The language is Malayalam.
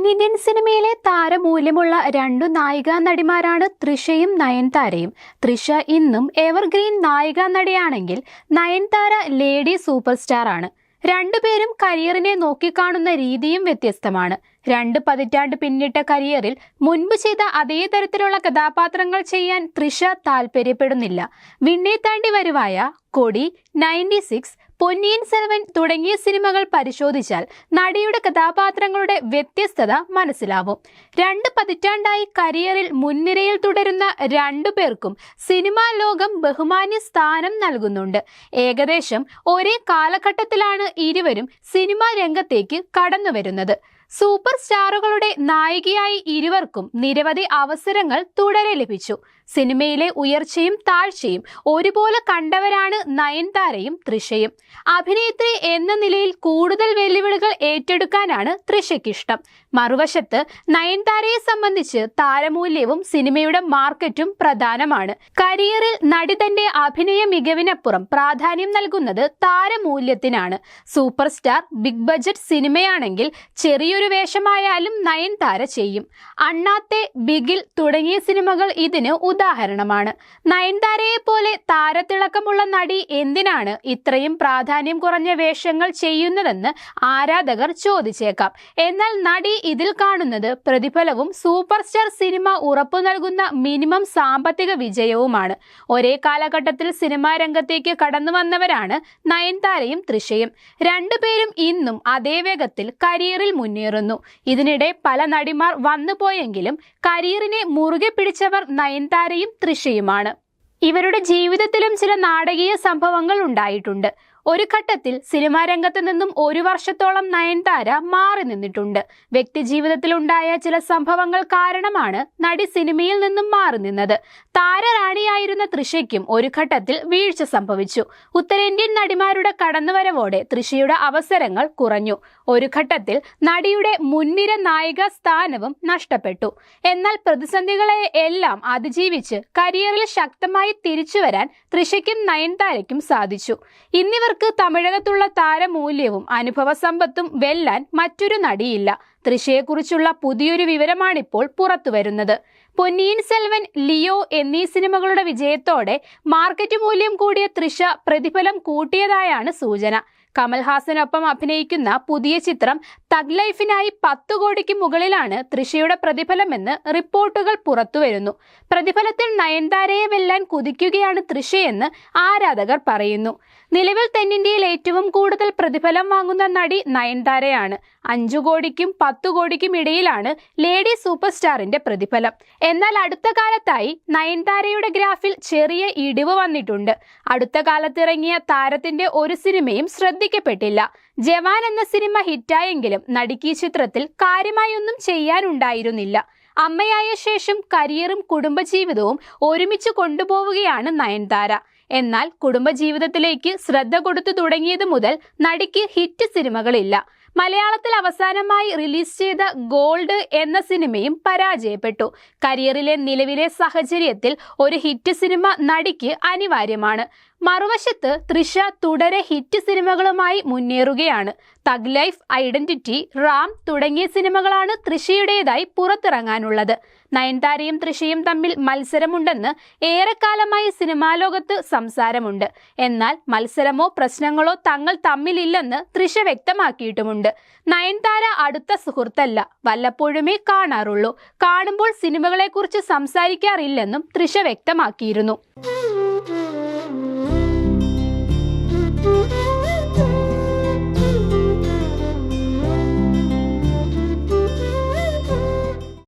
തെന്നിന്ത്യൻ സിനിമയിലെ താരമൂല്യമുള്ള രണ്ടു നായികാ നടിമാരാണ് തൃഷയും നയൻതാരയും. തൃഷ ഇന്നും എവർഗ്രീൻ നായികാ നടിയാണെങ്കിൽ നയൻതാര ലേഡി സൂപ്പർ സ്റ്റാർ ആണ്. രണ്ടുപേരും കരിയറിനെ നോക്കിക്കാണുന്ന രീതിയും വ്യത്യസ്തമാണ്. 2 പതിറ്റാണ്ട് പിന്നിട്ട കരിയറിൽ മുൻപ് ചെയ്ത അതേ തരത്തിലുള്ള കഥാപാത്രങ്ങൾ ചെയ്യാൻ തൃഷ താല്പര്യപ്പെടുന്നില്ല. വിണ്ണെ താണ്ടി വരുവായ, കൊടി, 96, പൊന്നിയിൻ സെൽവൻ തുടങ്ങിയ സിനിമകൾ പരിശോധിച്ചാൽ നടിയുടെ കഥാപാത്രങ്ങളുടെ വ്യത്യസ്തത മനസ്സിലാവും. 2 പതിറ്റാണ്ടായി കരിയറിൽ മുൻനിരയിൽ തുടരുന്ന രണ്ടുപേർക്കും സിനിമാ ലോകം ബഹുമാന്യ സ്ഥാനം നൽകുന്നുണ്ട്. ഏകദേശം ഒരേ കാലഘട്ടത്തിലാണ് ഇരുവരും സിനിമാ രംഗത്തേക്ക് കടന്നുവരുന്നത്. സൂപ്പർ സ്റ്റാറുകളുടെ നായികയായി ഇരുവർക്കും നിരവധി അവസരങ്ങൾ തുടരെ ലഭിച്ചു. സിനിമയിലെ ഉയർച്ചയും താഴ്ചയും ഒരുപോലെ കണ്ടവരാണ് നയൻതാരയും തൃഷയും. അഭിനേത്രി എന്ന നിലയിൽ കൂടുതൽ വെല്ലുവിളികൾ ഏറ്റെടുക്കാനാണ് തൃഷയ്ക്കിഷ്ടം. മറുവശത്ത് നയൻതാരയെ സംബന്ധിച്ച് താരമൂല്യവും സിനിമയുടെ മാർക്കറ്റും പ്രധാനമാണ്. കരിയറിൽ നടി തന്റെ അഭിനയ മികവിനപ്പുറം പ്രാധാന്യം നൽകുന്നത് താരമൂല്യത്തിനാണ്. സൂപ്പർ സ്റ്റാർ ബിഗ് ബഡ്ജറ്റ് സിനിമയാണെങ്കിൽ ചെറിയൊരു വേഷമായാലും നയൻതാര ചെയ്യും. അണ്ണാത്തെ, ബിഗിൽ തുടങ്ങിയ സിനിമകൾ ഇതിന് ഉദാഹരണമാണ്. നയൻതാരയെ പോലെ താരത്തിളക്കമുള്ള നടി എന്തിനാണ് ഇത്രയും പ്രാധാന്യം കുറഞ്ഞ വേഷങ്ങൾ ചെയ്യുന്നതെന്ന് ആരാധകർ ചോദിച്ചേക്കാം. എന്നാൽ നടി ഇതിൽ കാണുന്നത് പ്രതിഫലവും സൂപ്പർ സ്റ്റാർ സിനിമ ഉറപ്പു നൽകുന്ന മിനിമം സാമ്പത്തിക വിജയവുമാണ്. ഒരേ കാലഘട്ടത്തിൽ സിനിമാ രംഗത്തേക്ക് കടന്നു വന്നവരാണ് നയൻതാരയും തൃഷയും. രണ്ടുപേരും ഇന്നും അതേ വേഗത്തിൽ കരിയറിൽ മുന്നേറുന്നു. ഇതിനിടെ പല നടിമാർ വന്നുപോയെങ്കിലും കരിയറിനെ മുറുകെ പിടിച്ചവർ നയൻതാരയും തൃഷയുമാണ്. ഇവരുടെ ജീവിതത്തിലും ചില നാടകീയ സംഭവങ്ങൾ ഉണ്ടായിട്ടുണ്ട്. ഒരു ഘട്ടത്തിൽ സിനിമാ രംഗത്ത് നിന്നും 1 വർഷത്തോളം നയൻതാര മാറി നിന്നിട്ടുണ്ട്. വ്യക്തിജീവിതത്തിലുണ്ടായ ചില സംഭവങ്ങൾ കാരണമാണ് നടി സിനിമയിൽ നിന്നും മാറി നിന്നത്. താരറാണിയായിരുന്ന തൃഷയ്ക്കും ഒരു ഘട്ടത്തിൽ വീഴ്ച സംഭവിച്ചു. ഉത്തരേന്ത്യൻ നടിമാരുടെ കടന്നുവരവോടെ തൃഷയുടെ അവസരങ്ങൾ കുറഞ്ഞു. ഒരു ഘട്ടത്തിൽ നടിയുടെ മുൻനിര നായിക സ്ഥാനവും നഷ്ടപ്പെട്ടു. എന്നാൽ പ്രതിസന്ധികളെ എല്ലാം അതിജീവിച്ച് കരിയറിൽ ശക്തമായി തിരിച്ചുവരാൻ തൃഷയ്ക്കും നയൻതാരയ്ക്കും സാധിച്ചു. ഇന്നിവർക്ക് തമിഴകത്തുള്ള താരമൂല്യവും അനുഭവ സമ്പത്തും വെല്ലാൻ മറ്റൊരു നടിയില്ല. തൃഷയെക്കുറിച്ചുള്ള പുതിയൊരു വിവരമാണിപ്പോൾ പുറത്തുവരുന്നത്. പൊന്നിയിൻ സെൽവൻ, ലിയോ എന്നീ സിനിമകളുടെ വിജയത്തോടെ മാർക്കറ്റ് മൂല്യം കൂടിയ തൃഷ പ്രതിഫലം കൂട്ടിയതായാണ് സൂചന. കമൽഹാസനൊപ്പം അഭിനയിക്കുന്ന പുതിയ ചിത്രം തഗ് ലൈഫിനായി 10 കോടിക്ക് മുകളിലാണ് തൃഷയുടെ പ്രതിഫലമെന്ന് റിപ്പോർട്ടുകൾ പുറത്തുവരുന്നു. പ്രതിഫലത്തിൽ നയൻതാരയെ വെല്ലാൻ കുതിക്കുകയാണ് തൃഷയെന്ന് ആരാധകർ പറയുന്നു. നിലവിൽ തെന്നിന്ത്യയിൽ ഏറ്റവും കൂടുതൽ പ്രതിഫലം വാങ്ങുന്ന നടി നയൻതാരയാണ്. 5 കോടിക്കും 10 കോടിക്കും ഇടയിലാണ് ലേഡി സൂപ്പർ സ്റ്റാറിന്റെ പ്രതിഫലം. എന്നാൽ അടുത്ത കാലത്തായി നയൻതാരയുടെ ഗ്രാഫിൽ ചെറിയ ഇടിവ് വന്നിട്ടുണ്ട്. അടുത്ത കാലത്തിറങ്ങിയ താരത്തിന്റെ ഒരു സിനിമയും ശ്രദ്ധിക്കപ്പെട്ടില്ല. ജവാൻ എന്ന സിനിമ ഹിറ്റായെങ്കിലും നടിക്ക് ഈ ചിത്രത്തിൽ കാര്യമായൊന്നും ചെയ്യാനുണ്ടായിരുന്നില്ല. അമ്മയായ ശേഷം കരിയറും കുടുംബജീവിതവും ഒരുമിച്ച് കൊണ്ടുപോവുകയാണ് നയൻതാര. എന്നാൽ കുടുംബജീവിതത്തിലേക്ക് ശ്രദ്ധ കൊടുത്തു തുടങ്ങിയത് മുതൽ നടിക്ക് ഹിറ്റ് സിനിമകളില്ല. മലയാളത്തിൽ അവസാനമായി റിലീസ് ചെയ്ത ഗോൾഡ് എന്ന സിനിമയും പരാജയപ്പെട്ടു. കരിയറിലെ നിലവിലെ സാഹചര്യത്തിൽ ഒരു ഹിറ്റ് സിനിമ നടിക്ക് അനിവാര്യമാണ്. മറുവശത്ത് തൃഷ തുടരെ ഹിറ്റ് സിനിമകളുമായി മുന്നേറുകയാണ്. തഗ് ലൈഫ്, ഐഡന്റിറ്റി, റാം തുടങ്ങിയ സിനിമകളാണ് തൃഷയുടേതായി പുറത്തിറങ്ങാനുള്ളത്. നയൻതാരയും തൃഷയും തമ്മിൽ മത്സരമുണ്ടെന്ന് ഏറെക്കാലമായി സിനിമാ ലോകത്ത് സംസാരമുണ്ട്. എന്നാൽ മത്സരമോ പ്രശ്നങ്ങളോ തങ്ങൾ തമ്മിലില്ലെന്ന് തൃഷ വ്യക്തമാക്കിയിട്ടുമുണ്ട്. നയൻതാര അടുത്ത സുഹൃത്തല്ല, വല്ലപ്പോഴുമേ കാണാറുള്ളൂ. കാണുമ്പോൾ സിനിമകളെക്കുറിച്ച് സംസാരിക്കാറില്ലെന്നും തൃഷ വ്യക്തമാക്കിയിരുന്നു.